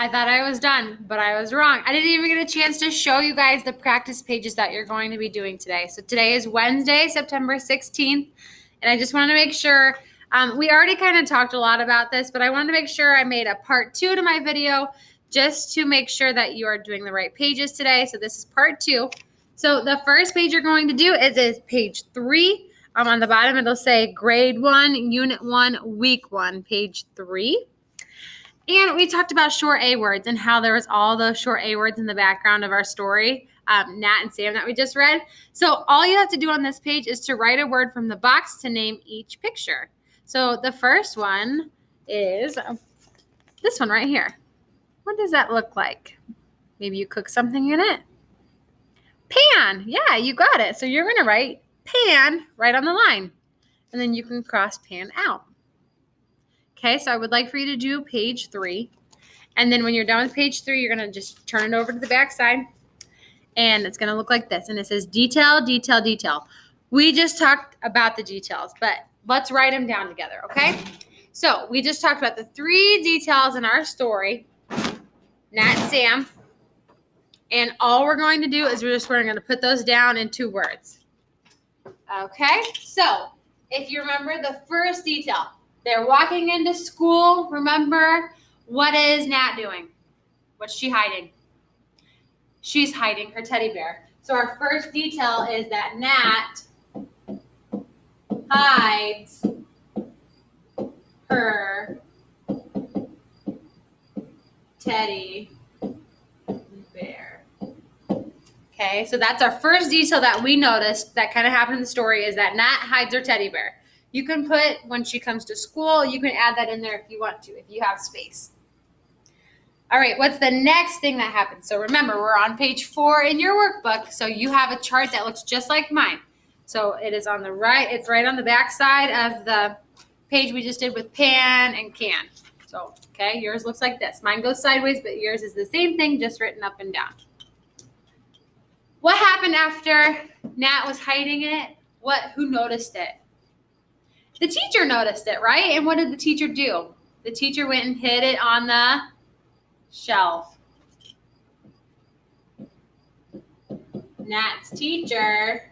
I thought I was done, but I was wrong. I didn't even get a chance to show you guys the practice pages that you're going to be doing today. So today is Wednesday, September 16th, and I just wanted to make sure, we already kind of talked a lot about this, but I wanted to make sure I made a part 2 to my video just to make sure that you are doing the right pages today. So this is part 2. So the first page you're going to do is page 3. On the bottom, it'll say grade 1, unit 1, week 1, page 3. And we talked about short A words and how there was all those short A words in the background of our story, Nat and Sam, that we just read. So all you have to do on this page is to write a word from the box to name each picture. So the first one is this one right here. What does that look like? Maybe you cook something in it. Pan. Yeah, you got it. So you're going to write pan right on the line. And then you can cross pan out. Okay, so I would like for you to do page 3. And then when you're done with page 3, you're going to just turn it over to the back side. And it's going to look like this. And it says detail, detail, detail. We just talked about the details, but let's write them down together, okay? So we just talked about the 3 details in our story, Nat and Sam. And all we're going to do is we're going to put those down in 2 words. Okay, so if you remember the first detail, they're walking into school. Remember, what is Nat doing? What's she hiding? She's hiding her teddy bear. So our first detail is that Nat hides her teddy bear. Okay, so that's our first detail that we noticed that kind of happened in the story is that Nat hides her teddy bear. You can put when she comes to school, you can add that in there if you want to, if you have space. All right, what's the next thing that happens? So remember, we're on page 4 in your workbook, so you have a chart that looks just like mine. So it is on the right, it's right on the back side of the page we just did with pan and can. So, okay, yours looks like this. Mine goes sideways, but yours is the same thing, just written up and down. What happened after Nat was hiding it? Who noticed it? The teacher noticed it, right? And what did the teacher do? The teacher went and hid it on the shelf. Nat's teacher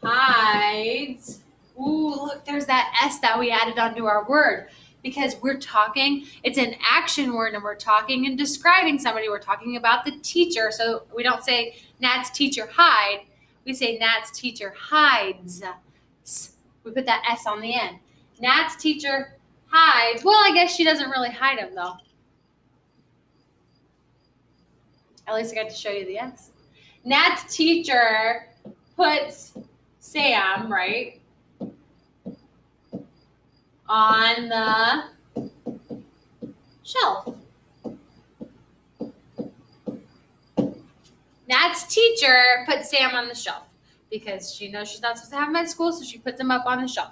hides. Ooh, look, there's that S that we added onto our word. Because we're talking, it's an action word, and we're talking and describing somebody. We're talking about the teacher. So we don't say Nat's teacher hide. We say Nat's teacher hides. We put that S on the end. Nat's teacher hides. Well, I guess she doesn't really hide him, though. At least I got to show you the S. Nat's teacher puts Sam, right, on the shelf. Nat's teacher put Sam on the shelf because she knows she's not supposed to have him at school, so she puts him up on the shelf.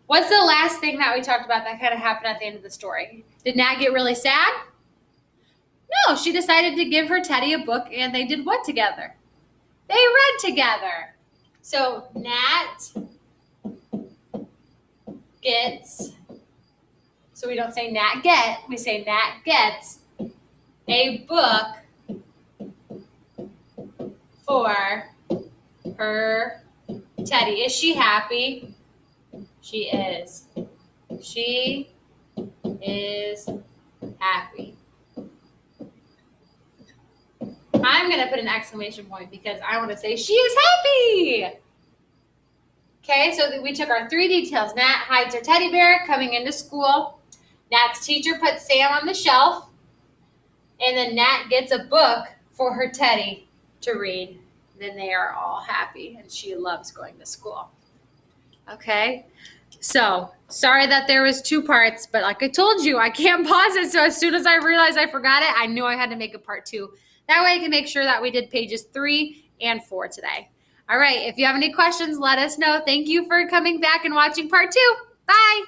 What's the last thing that we talked about that kind of happened at the end of the story? Did Nat get really sad? No, she decided to give her Teddy a book, and they did what together? They read together. So Nat gets, so we don't say Nat get, we say Nat gets a book for her Teddy. Is she happy? She is. She is happy. I'm going to put an exclamation point because I want to say she is happy. Okay, so we took our 3 details. Nat hides her teddy bear coming into school. Nat's teacher puts Sam on the shelf. And then Nat gets a book for her Teddy to read. Then they are all happy, and she loves going to school. Okay, so sorry that there was 2 parts, but like I told you, I can't pause it. So as soon as I realized I forgot it, I knew I had to make a part 2. That way I can make sure that we did pages 3 and 4 today. All right, if you have any questions, let us know. Thank you for coming back and watching part 2. Bye.